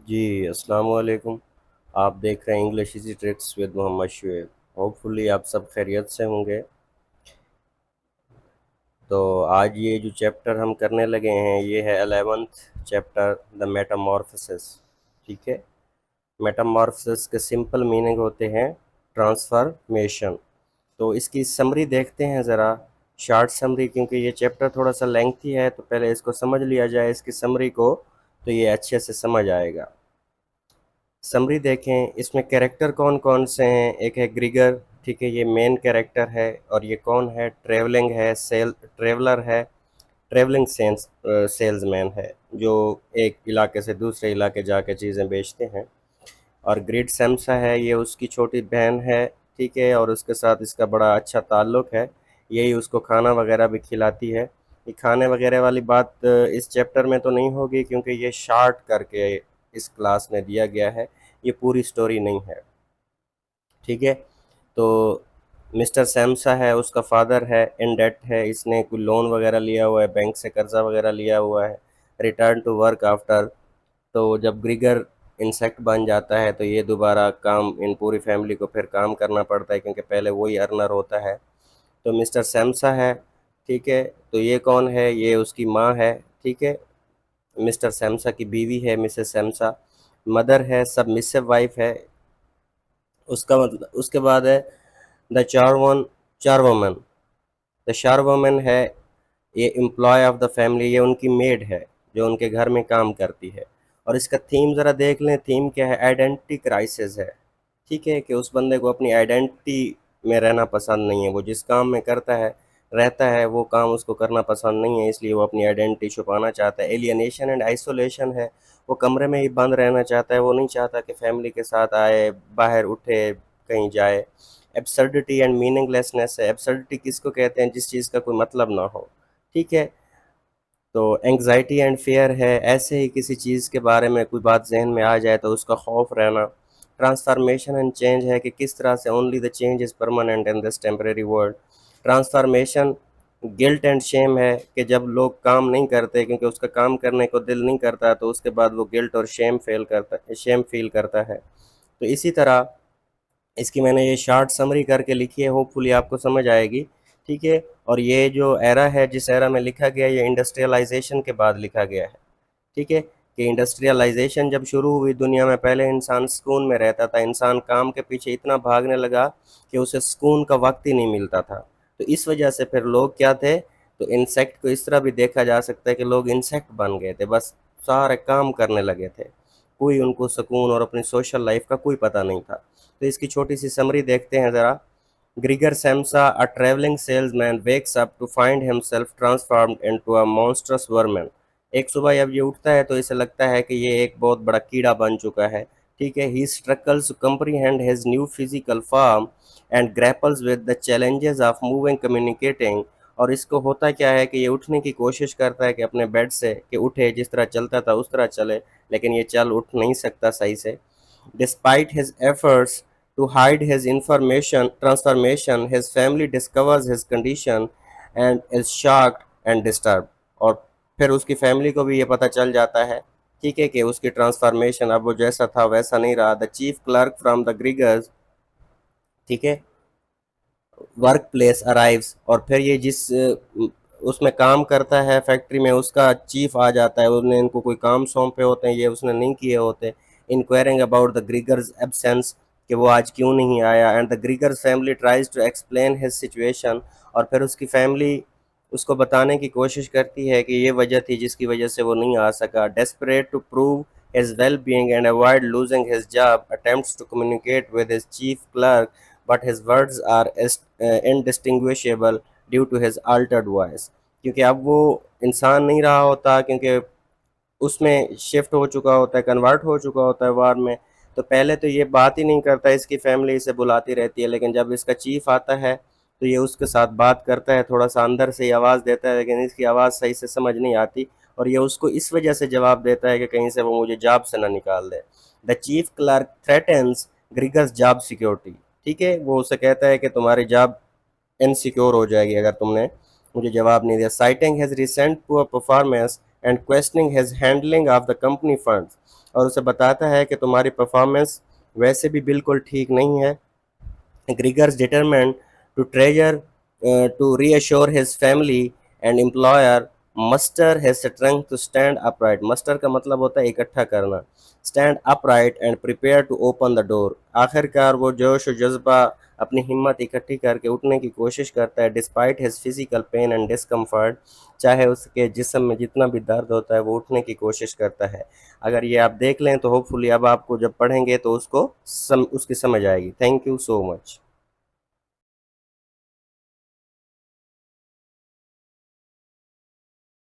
जी, अस्सलाम वालेकुम। आप देख रहे हैं English easy tricks with Mohammad Shoaib. Hopefully आप सब खैरियत से होंगे। तो आज ये जो चैप्टर हम करने लगे हैं ये है 11th चैप्टर द मेटामॉर्फोसिस। ठीक है। मेटामॉर्फोसिस के सिंपल मीनिंग होते हैं ट्रांसफॉर्मेशन। तो इसकी समरी देखते हैं ज़रा, शॉर्ट समरी, क्योंकि ये चैप्टर थोड़ा सा लेंथी है तो पहले इसको समझ लिया जाए इसकी समरी को, तो ये अच्छे से समझ आएगा। समरी देखें, इसमें कैरेक्टर कौन कौन से हैं। एक है ग्रिगर, ठीक है, ये मेन कैरेक्टर है। और ये कौन है? ट्रेवलिंग है, ट्रेवलर है, ट्रेवलिंग सेल्समैन है, जो एक इलाके से दूसरे इलाके जाके चीज़ें बेचते हैं। और ग्रिड सैम्सा है, ये उसकी छोटी बहन है, ठीक है, और उसके साथ इसका बड़ा अच्छा ताल्लुक़ है। यही उसको खाना वगैरह भी खिलाती है। ये खाने वगैरह वाली बात इस चैप्टर में तो नहीं होगी, क्योंकि ये शार्ट करके इस क्लास में दिया गया है, ये पूरी स्टोरी नहीं है। ठीक है। तो मिस्टर सैमसा है, उसका फादर है इन डेट है, इसने कोई लोन वगैरह लिया हुआ है, बैंक से कर्जा वगैरह लिया हुआ है। रिटर्न टू वर्क आफ्टर, तो जब ग्रिगर इंसेक्ट बन जाता है तो ये दोबारा काम, इन पूरी फैमिली को फिर काम करना पड़ता है, क्योंकि पहले वही अर्नर होता है। तो मिस्टर सैमसा है, ठीक है। तो ये कौन है? ये उसकी माँ है, ठीक है। मिस्टर सैमसा की बीवी है मिसेस सैमसा। मदर है, सबमिसिव वाइफ है। उसका मतलब उसके बाद है द चार वोमन। द चार वोमन है, ये एम्प्लॉय ऑफ द फैमिली, ये उनकी मेड है जो उनके घर में काम करती है। और इसका थीम ज़रा देख लें, थीम क्या है? आइडेंटिटी क्राइसिस है। ठीक है, कि उस बंदे को अपनी आइडेंटिटी में रहना पसंद नहीं है। वो जिस काम में करता है रहता है, वो काम उसको करना पसंद नहीं है, इसलिए वो अपनी आइडेंटिटी छुपाना चाहता है। एलियनेशन एंड आइसोलेशन है, वो कमरे में ही बंद रहना चाहता है, वो नहीं चाहता कि फैमिली के साथ आए, बाहर उठे, कहीं जाए। एब्सर्डिटी एंड मीनिंगलेसनेस है। एब्सर्डिटी किसको कहते हैं? जिस चीज़ का कोई मतलब ना हो। ठीक है। तो एंग्जाइटी एंड फेयर है, ऐसे ही किसी चीज़ के बारे में कोई बात जहन में आ जाए तो उसका खौफ रहना। ट्रांसफॉर्मेशन एंड चेंज है, कि किस तरह से only the change is permanent in this temporary world. Transformation guilt and Shem है, कि जब लोग काम नहीं करते क्योंकि उसका काम करने को दिल नहीं करता, तो उसके बाद वो गिल्ट और शेम फील करता है। तो इसी तरह इसकी मैंने ये शॉर्ट समरी करके लिखी है, होपफुली आपको समझ आएगी। ठीक है। और ये जो एरा है, जिस एरा में लिखा गया, ये इंडस्ट्रियलाइजेशन के बाद लिखा गया है। ठीक है, कि इंडस्ट्रियलाइजेशन जब शुरू हुई दुनिया में, पहले इंसान सुकून में रहता था, इंसान काम के पीछे इतना भागने लगा कि उसे सुकून का वक्त ही नहीं मिलता था। तो इस वजह से फिर लोग क्या थे? तो इंसेक्ट को इस तरह भी देखा जा सकता है कि लोग इंसेक्ट बन गए थे, बस सारे काम करने लगे थे, कोई उनको सुकून और अपनी सोशल लाइफ का कोई पता नहीं था। तो इसकी छोटी सी समरी देखते हैं ज़रा। Gregor Samsa, a travelling salesman, wakes up to find himself transformed into a monstrous vermin. एक सुबह जब ये उठता है तो इसे लगता है कि ये एक बहुत बड़ा कीड़ा बन चुका है। ठीक है। He struggles to comprehend his new physical form and grapples with the challenges of moving, communicating। और इसको होता क्या है कि ये उठने की कोशिश करता है कि अपने बेड से कि उठे, जिस तरह चलता था उस तरह चले, लेकिन ये चल उठ नहीं सकता सही से। Despite his efforts to hide his information transformation, his family discovers his condition and is shocked and disturbed। और फिर उसकी फैमिली को भी ये पता चल जाता है, ठीक है, कि उसकी ट्रांसफॉर्मेशन अब वो जैसा था वैसा नहीं रहा। The chief clerk from the Gregor's, ठीक है, वर्क प्लेस अराइव्स। और फिर ये जिस उसमें काम करता है फैक्ट्री में, उसका चीफ आ जाता है। उन्होंने इनको कोई काम सौंपे होते हैं, ये उसने नहीं किए होते। Inquiring about the Gregor's absence, कि वो आज क्यों नहीं आया। And the Gregor's family tries to explain his situation. और फिर उसकी फैमिली उसको बताने की कोशिश करती है कि ये वजह थी जिसकी वजह से वो नहीं आ सका। Desperate to prove his well-being and avoid losing his job, attempts to communicate with his chief clerk, but his words are indistinguishable due to his altered voice। क्योंकि अब वो इंसान नहीं रहा होता, क्योंकि उसमें शिफ्ट हो चुका होता है, कन्वर्ट हो चुका होता है वार में। तो पहले तो ये बात ही नहीं करता, इसकी फैमिली इसे बुलाती रहती है, लेकिन जब इसका चीफ आता है तो ये उसके साथ बात करता है, थोड़ा सा अंदर से ही आवाज़ देता है, लेकिन इसकी आवाज़ सही से समझ नहीं आती। और ये उसको इस वजह से जवाब देता है कि कहीं से वो मुझे जॉब से ना निकाल दे। The chief clerk threatens Gregor's job security. ठीक है, वो उसे कहता है कि तुम्हारी जॉब इनसिक्योर हो जाएगी अगर तुमने मुझे जवाब नहीं दिया। Citing his recent poor performance and questioning his handling of the company funds. और उसे बताता है कि तुम्हारी परफॉर्मेंस वैसे भी बिल्कुल ठीक नहीं है। Grigor's determined to treasure to reassure his family and employer, muster his strength to stand upright. Muster का मतलब होता है इकट्ठा करना। Stand upright and prepare to open the door. आखिरकार वो जोश और जज्बा अपनी हिम्मत इकट्ठी करके उठने की कोशिश करता है despite his physical pain and discomfort. चाहे उसके जिस्म में जितना भी दर्द होता है वो उठने की कोशिश करता है। अगर ये आप देख लें तो होपफुली अब आपको जब पढ़ेंगे तो उसकी समझ आएगी। Thank you so much.